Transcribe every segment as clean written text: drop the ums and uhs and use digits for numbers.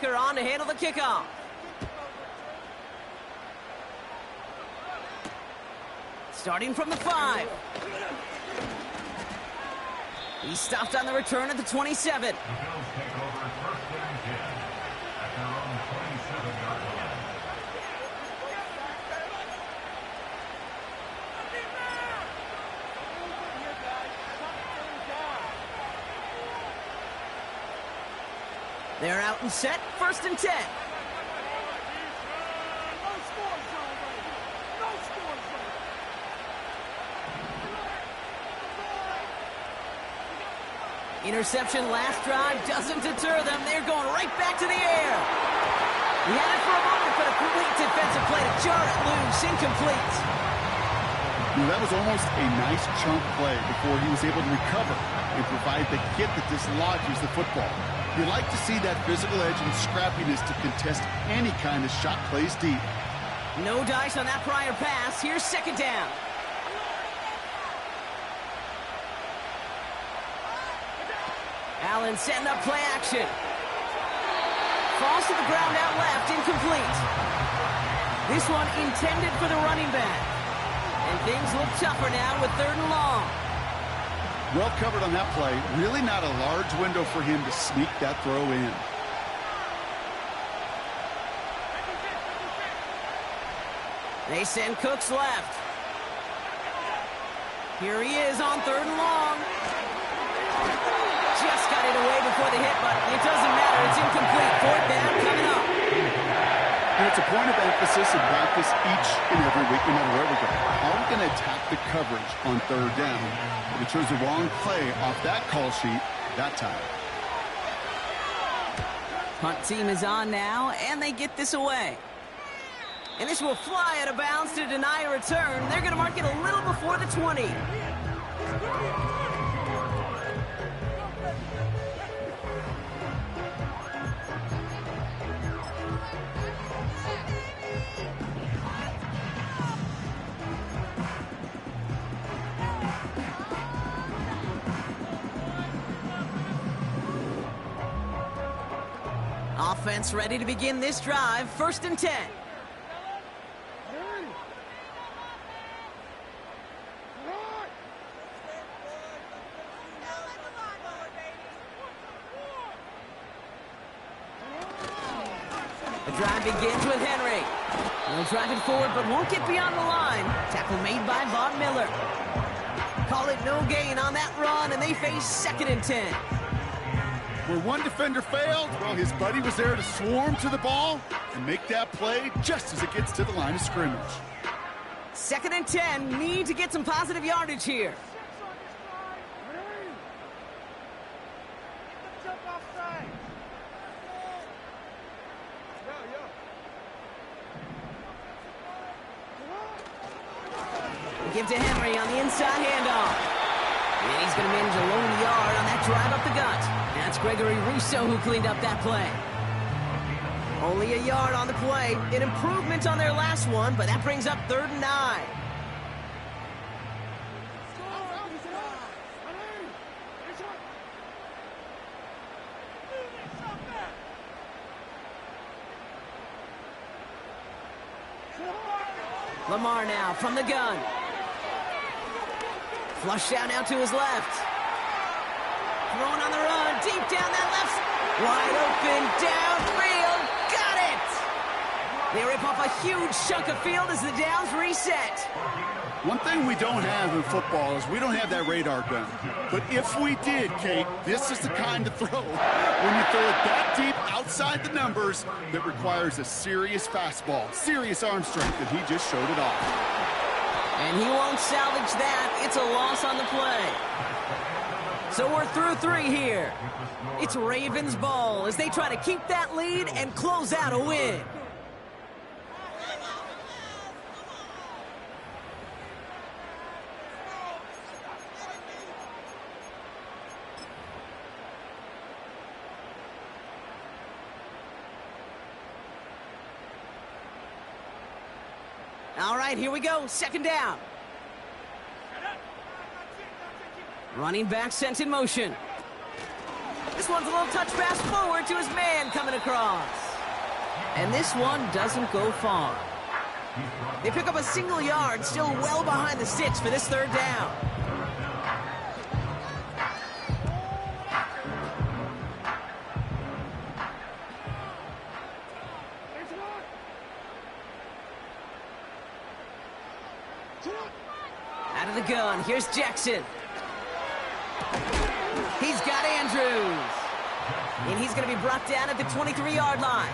linebacker on to handle the kickoff. Starting from the 5. He's stopped on the return at the 27. The Bills take over 1st and 10 at their own 27-yard line. They're out and set, 1st and 10. Interception last drive doesn't deter them. They're going right back to the air. He had it for a moment, but a complete defensive play to jar it loose. Incomplete. That was almost a nice chunk play before he was able to recover and provide the hit that dislodges the football. You like to see that physical edge and scrappiness to contest any kind of shot plays deep. No dice on that prior pass. Here's 2nd down. Allen setting up play action. Falls to the ground out left, incomplete. This one intended for the running back. And things look tougher now with 3rd and long. Well covered on that play. Really not a large window for him to sneak that throw in. They send Cooks left. Here he is on 3rd and long. Just got it away before the hit, but it doesn't matter. It's incomplete. 4th down coming up. And it's a point of emphasis in practice each and every week, no matter where we go. Are we going to attack the coverage on 3rd down? But we chose the wrong play off that call sheet that time. Punt team is on now, and they get this away. And this will fly out of bounds to deny a return. They're going to mark it a little before the 20. Offense ready to begin this drive. 1st and 10. The drive begins with Henry. He'll drive it forward, but won't get beyond the line. Tackle made by Von Miller. Call it no gain on that run, and they face 2nd and 10. Where one defender failed, well, his buddy was there to swarm to the ball and make that play just as it gets to the line of scrimmage. 2nd and 10, need to get some positive yardage here. Give to Henry on the inside handoff. And he's going to manage a lone yard on that drive up the gut. That's Gregory Rousseau who cleaned up that play. Only a yard on the play. An improvement on their last one, but that brings up 3rd and 9. Lamar now from the gun. Flush out now to his left. Throwing on the run, deep down that left. Wide open, downfield, got it! They rip off a huge chunk of field as the downs reset. One thing we don't have in football is we don't have that radar gun. But if we did, Kate, this is the kind of throw when you throw it that deep outside the numbers that requires a serious fastball, serious arm strength, and he just showed it off. And he won't salvage that. It's a loss on the play. So we're through 3 here. It's Ravens ball as they try to keep that lead and close out a win. All right, here we go. 2nd down. Running back sent in motion. this one's a little touch pass forward to his man coming across. And this one doesn't go far. They pick up a single yard, still well behind the sticks for this third down. Out of the gun, here's Jackson. He's got Andrews. And he's going to be brought down at the 23-yard line.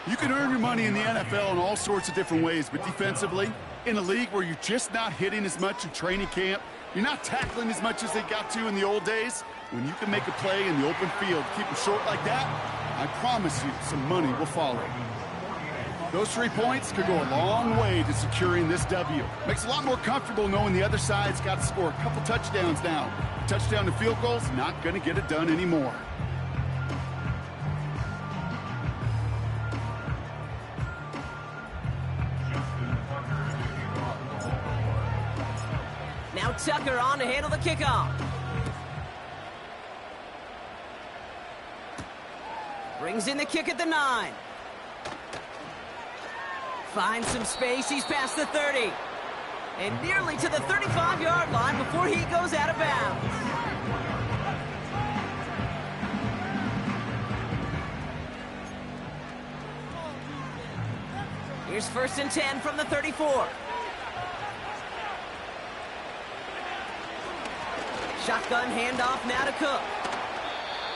You can earn your money in the NFL in all sorts of different ways, but defensively, in a league where you're just not hitting as much in training camp, you're not tackling as much as they got to in the old days, when you can make a play in the open field, keep them short like that, I promise you some money will follow. Those 3 points could go a long way to securing this W. Makes it a lot more comfortable knowing the other side's got to score a couple touchdowns now. A touchdown to field goals, not going to get it done anymore. Now Tucker on to handle the kickoff. Brings in the kick at the 9. Finds some space, he's past the 30. And nearly to the 35-yard line before he goes out of bounds. Here's 1st and 10 from the 34. Shotgun handoff now to Cook.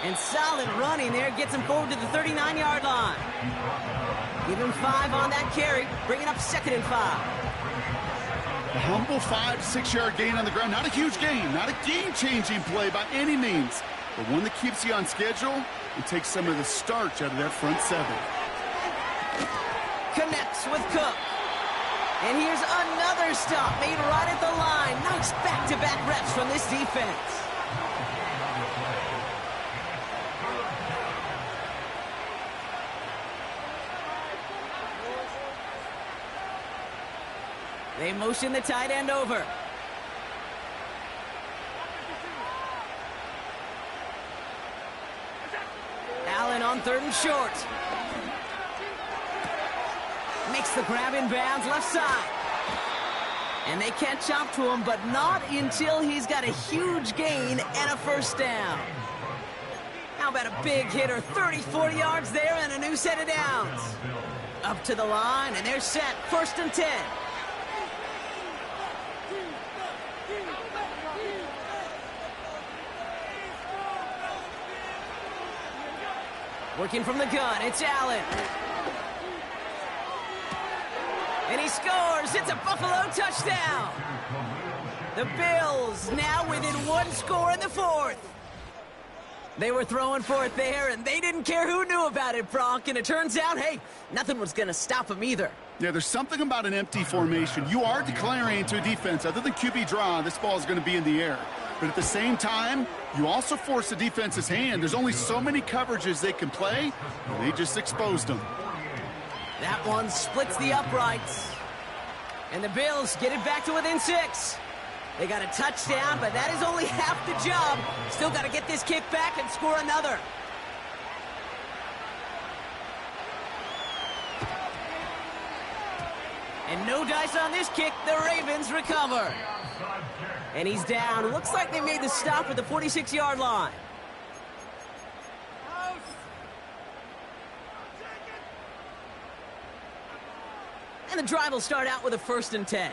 And solid running there gets him forward to the 39-yard line. Give him 5 on that carry, bringing up 2nd and 5. A humble 5 to 6 yard gain on the ground. Not a huge gain, not a game-changing play by any means, but one that keeps you on schedule and takes some of the starch out of that front 7. Connects with Cook. And here's another stop made right at the line. Nice back-to-back reps from this defense. They motion the tight end over. Allen on 3rd and short. Makes the grab in bounds left side. And they catch up to him, but not until he's got a huge gain and a 1st down. How about a big hitter, 30, 40 yards there and a new set of downs. Up to the line, and they're set, 1st and 10. Working from the gun, it's Allen. And he scores, it's a Buffalo touchdown. The Bills now within 1 score in the 4th. They were throwing for it there, and they didn't care who knew about it, Bronk. And it turns out, hey, nothing was going to stop them either. Yeah, there's something about an empty formation. You are declaring to a defense, other than QB draw, this ball is going to be in the air. But at the same time, you also force the defense's hand. There's only so many coverages they can play, and they just exposed them. That one splits the uprights. And the Bills get it back to within 6. They got a touchdown, but that is only half the job. Still got to get this kick back and score another. And no dice on this kick. The Ravens recover. And he's down. Looks like they made the stop at the 46-yard line. And the drive will start out with a 1st and 10.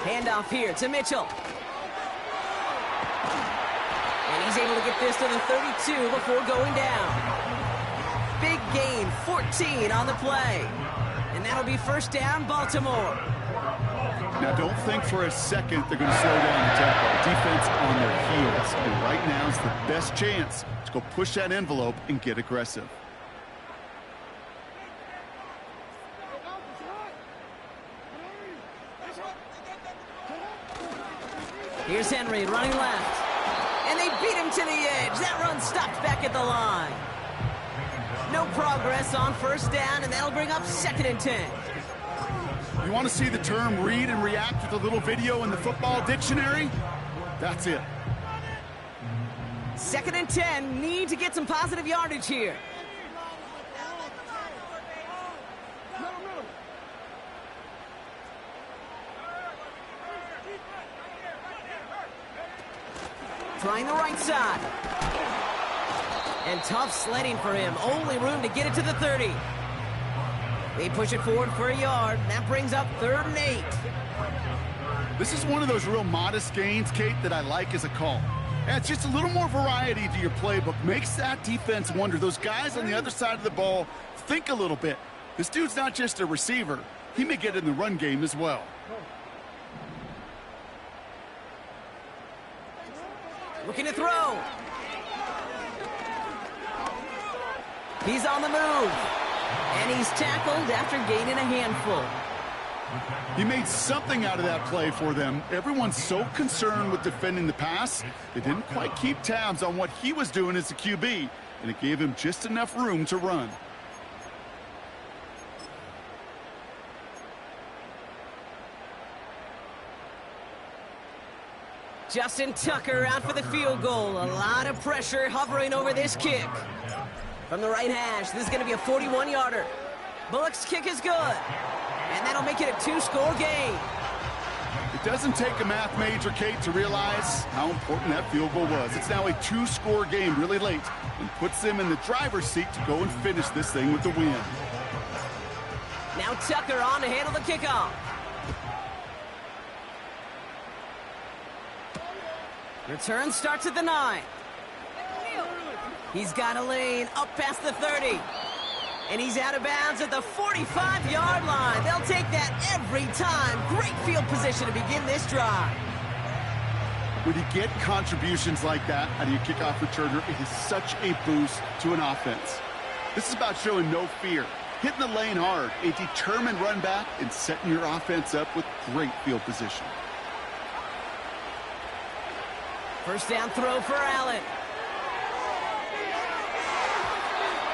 Handoff here to Mitchell. And he's able to get this to the 32 before going down. Big gain, 14 on the play. And that'll be 1st down, Baltimore. Now, don't think for a second they're going to slow down the tempo. Defense on their heels. And right now is the best chance to go push that envelope and get aggressive. Here's Henry running left. And they beat him to the edge. That run stopped back at the line. No progress on first down, and that'll bring up 2nd and 10. You want to see the term read and react with a little video in the football dictionary? That's it. 2nd and 10, need to get some positive yardage here. Trying the right side. And tough sledding for him. Only room to get it to the 30. They push it forward for a yard. That brings up 3rd and 8. This is one of those real modest gains, Kate, that I like as a call. Adds just a little more variety to your playbook. Makes that defense wonder. Those guys on the other side of the ball think a little bit. This dude's not just a receiver. He may get in the run game as well. Looking to throw. He's on the move. And he's tackled after gaining a handful. He made something out of that play for them. Everyone's so concerned with defending the pass, they didn't quite keep tabs on what he was doing as a QB, and it gave him just enough room to run. Justin Tucker out for the field goal. A lot of pressure hovering over this kick. From the right hash, this is going to be a 41-yarder. Bullock's kick is good. And that'll make it a 2-score game. It doesn't take a math major, Kate, to realize how important that field goal was. It's now a 2-score game really late and puts them in the driver's seat to go and finish this thing with the win. Now Tucker on to handle the kickoff. Return starts at the 9. He's got a lane up past the 30. And he's out of bounds at the 45-yard line. They'll take that every time. Great field position to begin this drive. When you get contributions like that out of your kickoff returner, it is such a boost to an offense. This is about showing no fear, hitting the lane hard, a determined run back, and setting your offense up with great field position. First down throw for Allen.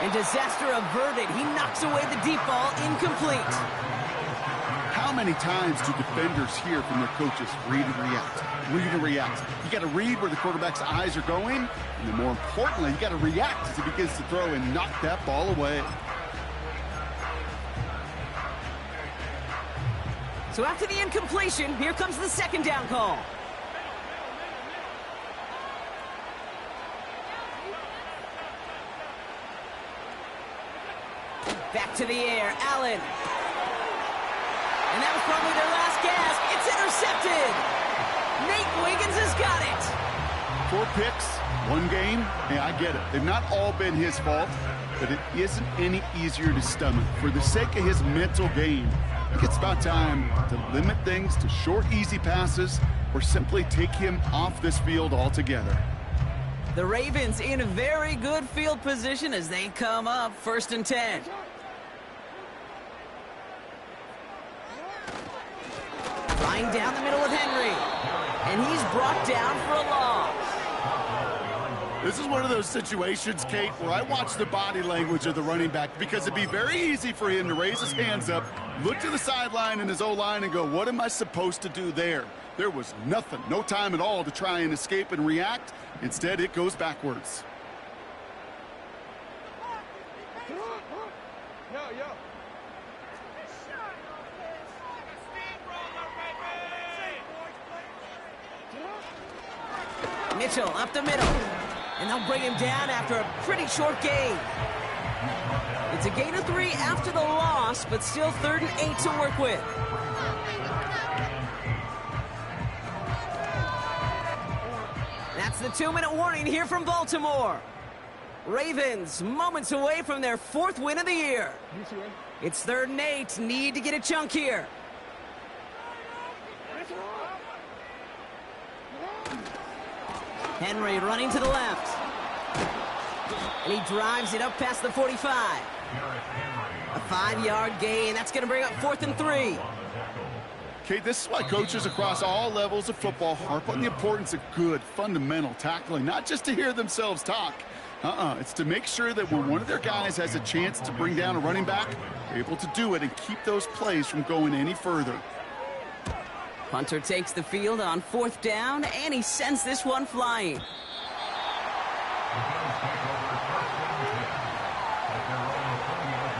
And disaster averted. He knocks away the deep ball, incomplete. How many times do defenders hear from their coaches, read and react, read and react? You got to read where the quarterback's eyes are going, and then more importantly, you got to react as he begins to throw and knock that ball away. So after the incompletion, here comes the 2nd down call. Back to the air, Allen. And that was probably their last gasp. It's intercepted. Nate Wiggins has got it. 4 picks, 1 game. Hey, I get it. They've not all been his fault, but it isn't any easier to stomach. For the sake of his mental game, I think it's about time to limit things to short, easy passes or simply take him off this field altogether. The Ravens in a very good field position as they come up 1st and 10. Flying down the middle with Henry. And he's brought down for a loss. This is one of those situations, Kate, where I watch the body language of the running back because it'd be very easy for him to raise his hands up, look to the sideline in his O-line and go, what am I supposed to do there? There was nothing, no time at all to try and escape and react. Instead, it goes backwards. Mitchell up the middle. And they'll bring him down after a pretty short gain. It's a gain of 3 after the loss, but still 3rd and 8 to work with. That's the 2-minute warning here from Baltimore. Ravens moments away from their 4th win of the year. It's 3rd and 8. Need to get a chunk here. Henry running to the left. And he drives it up past the 45. A 5-yard gain. That's going to bring up 4th and 3. Okay, this is why coaches across all levels of football harp on the importance of good, fundamental tackling, not just to hear themselves talk. It's to make sure that when one of their guys has a chance to bring down a running back, they're able to do it and keep those plays from going any further. Punter takes the field on 4th down, and he sends this one flying. The Bills take over 1st and 10 at their own 30-yard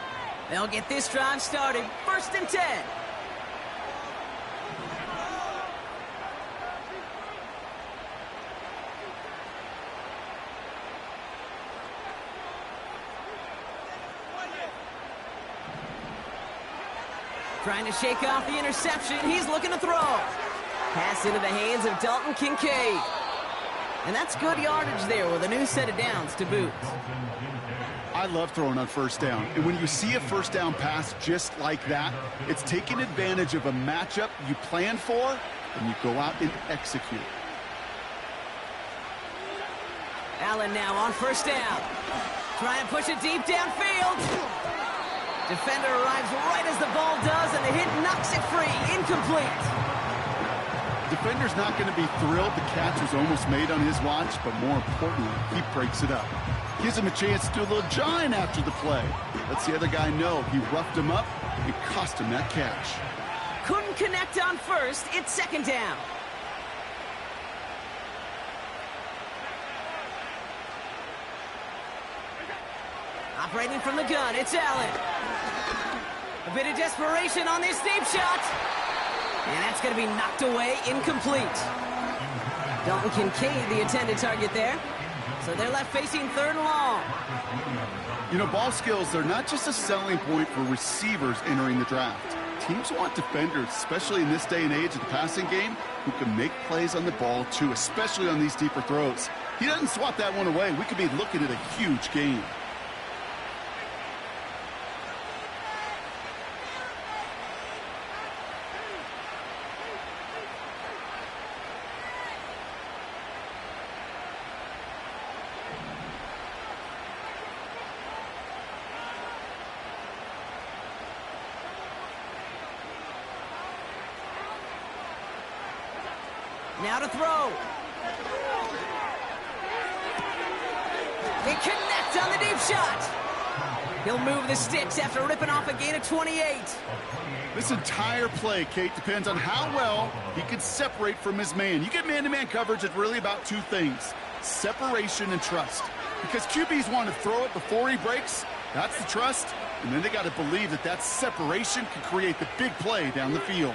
line. They'll get this drive started. 1st and 10. Trying to shake off the interception. He's looking to throw. Pass into the hands of Dalton Kincaid. And that's good yardage there with a new set of downs to boot. I love throwing on 1st down. And when you see a 1st down pass just like that, it's taking advantage of a matchup you plan for, and you go out and execute. Allen now on 1st down. Trying to push it deep downfield. Defender arrives right as the ball does, and the hit knocks it free. Incomplete. Defender's not going to be thrilled the catch was almost made on his watch, but more importantly, he breaks it up. Gives him a chance to do a little jawing after the play. Lets the other guy know he roughed him up and cost him that catch. Couldn't connect on 1st. It's 2nd down. Operating from the gun, it's Allen. A bit of desperation on this deep shot. And that's going to be knocked away, incomplete. Dalton Kincaid, the intended target there. So they're left facing 3rd and long. You know, ball skills, they're not just a selling point for receivers entering the draft. Teams want defenders, especially in this day and age of the passing game, who can make plays on the ball too, especially on these deeper throws. He doesn't swat that one away. We could be looking at a huge game. Now to throw. He connects on the deep shot. He'll move the sticks after ripping off a gain of 28. This entire play, Kate, depends on how well he can separate from his man. You get man-to-man coverage, it's really about 2 things: separation and trust. Because QBs want to throw it before he breaks. That's the trust. And then they got to believe that that separation can create the big play down the field.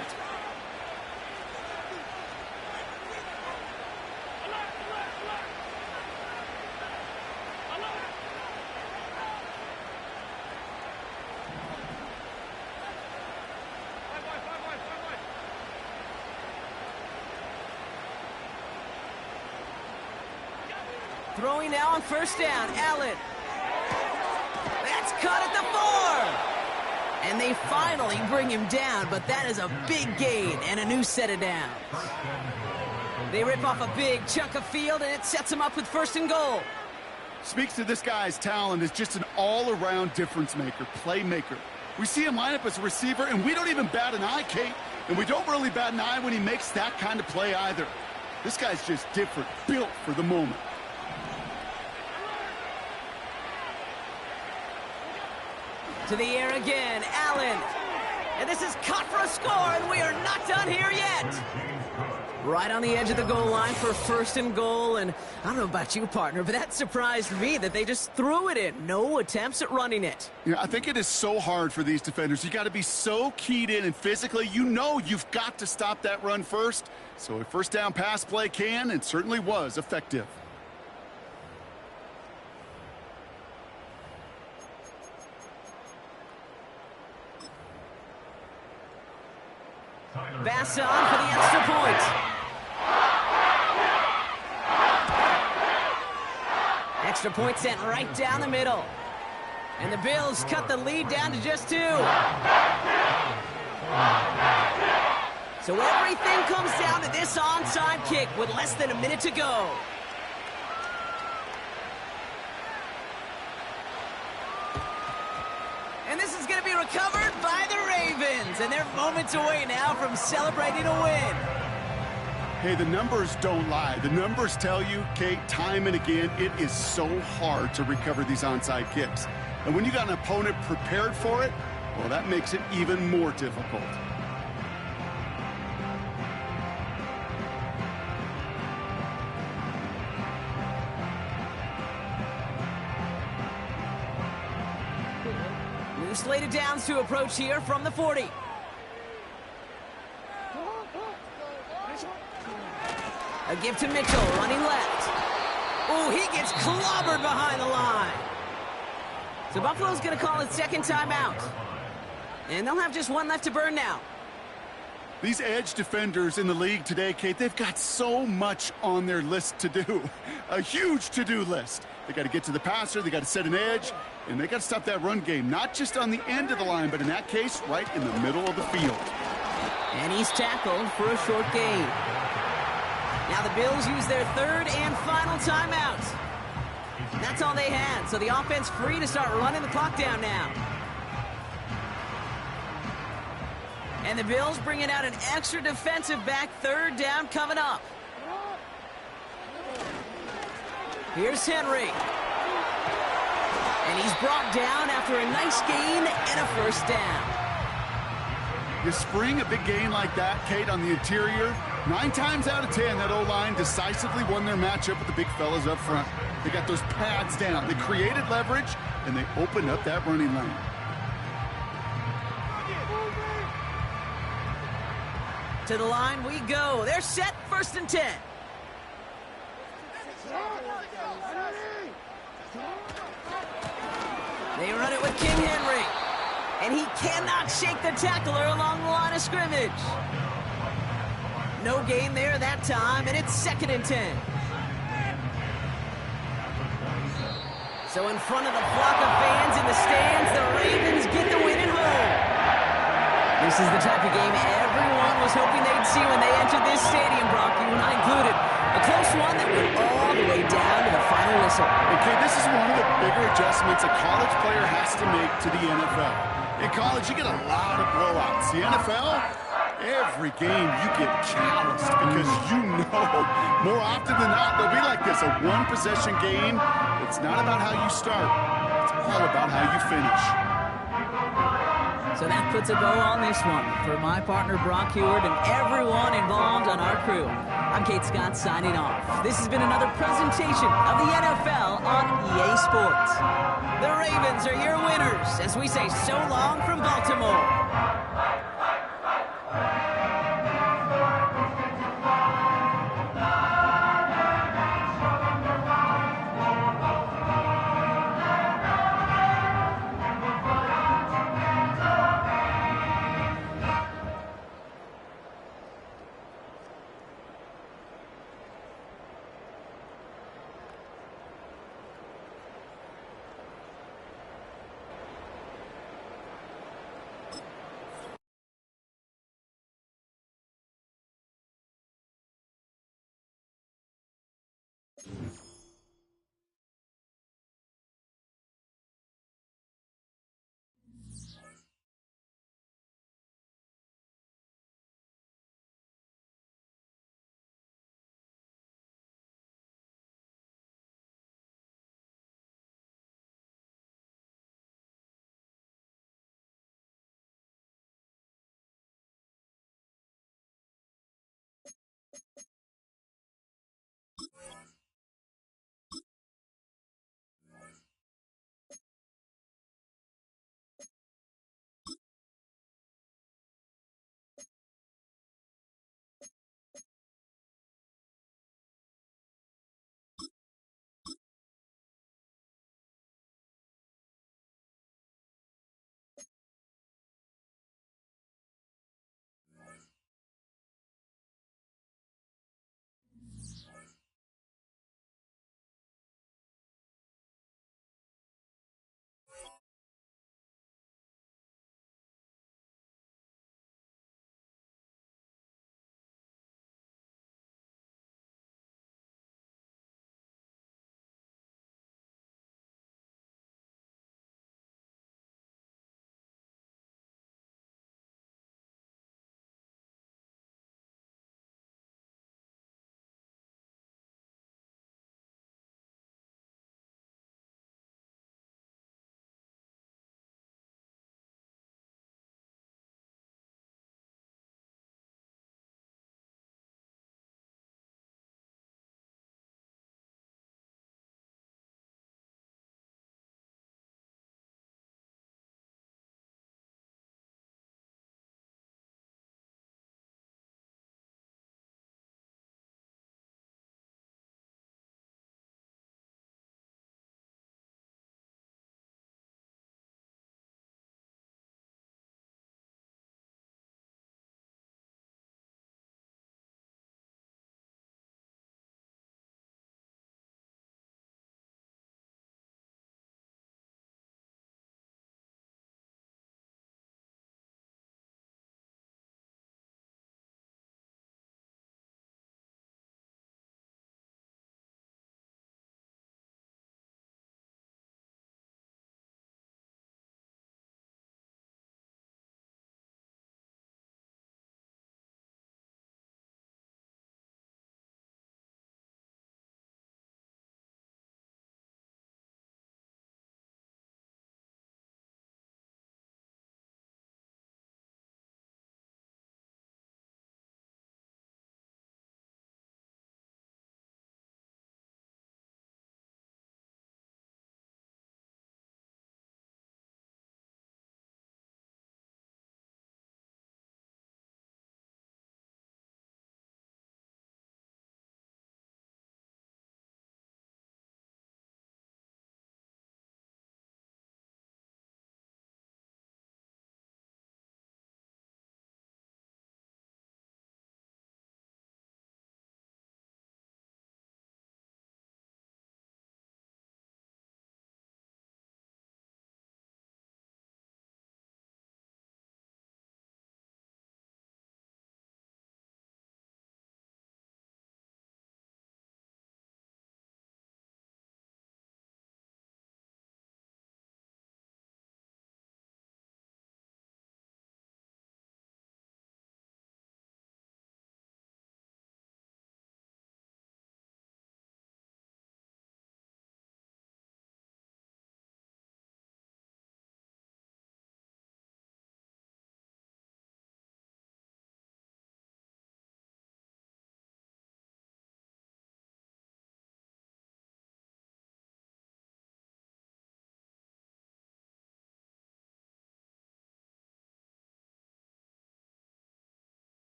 Throwing now on 1st down, Allen. That's cut at the 4. And they finally bring him down, but that is a big gain and a new set of downs. They rip off a big chunk of field, and it sets him up with 1st and goal. Speaks to this guy's talent as just an all-around difference maker, playmaker. We see him line up as a receiver, and we don't even bat an eye, Kate. And we don't really bat an eye when he makes that kind of play either. This guy's just different, built for the moment. To the air again, Allen. And this is caught for a score, and we are not done here yet. Right on the edge of the goal line for 1st and goal, and I don't know about you, partner, but that surprised me that they just threw it in. No attempts at running it. Yeah, I think it is so hard for these defenders. You got to be so keyed in, and physically, you know you've got to stop that run first. So a 1st down pass play can, and certainly was, effective. Bass on for the extra point. Extra point sent right down the middle. And the Bills cut the lead down to just 2. So everything comes down to this onside kick with less than a minute to go. recovered by the Ravens, and they're moments away now from celebrating a win. Hey, the numbers don't lie. The numbers tell you, Kate, time and again, it is so hard to recover these onside kicks. And when you got an opponent prepared for it, well, that makes it even more difficult. New slated downs to approach here from the 40. A give to Mitchell, running left. Oh, he gets clobbered behind the line. So Buffalo's going to call it second timeout. And they'll have just one left to burn now. These edge defenders in the league today, Kate, they've got so much on their list to do. A huge to-do list. They got to get to the passer, they got to set an edge, and they got to stop that run game, not just on the end of the line, but in that case, right in the middle of the field. And he's tackled for a short gain. Now the Bills use their third and final timeout. That's all they had, so the offense free to start running the clock down now. And the Bills bringing out an extra defensive back, third down coming up. Here's Henry. And he's brought down after a nice gain and a first down. You spring a big gain like that, Kate, on the interior, 9 times out of 10, that O-line decisively won their matchup with the big fellas up front. They got those pads down. They created leverage, and they opened up that running lane. To the line we go. They're set, first and 10. They run it with King Henry. And he cannot shake the tackler along the line of scrimmage. No gain there that time, and it's second and 10. So in front of the flock of fans in the stands, the Ravens get the win at home. This is the type of game everyone was hoping they'd see when they entered this stadium, Brock, you and I included. A close one that went all the way down to the final whistle. Okay, this is one of the bigger adjustments a college player has to make to the NFL. In college, you get a lot of blowouts. The NFL, every game you get calloused because you know more often than not they'll be like this, a one-possession game. It's not about how you start. It's all about how you finish. So that puts a bow on this one. For my partner, Brock Huard, and everyone involved on our crew, I'm Kate Scott signing off. This has been another presentation of the NFL on EA Sports. The Ravens are your winners as we say so long from Baltimore.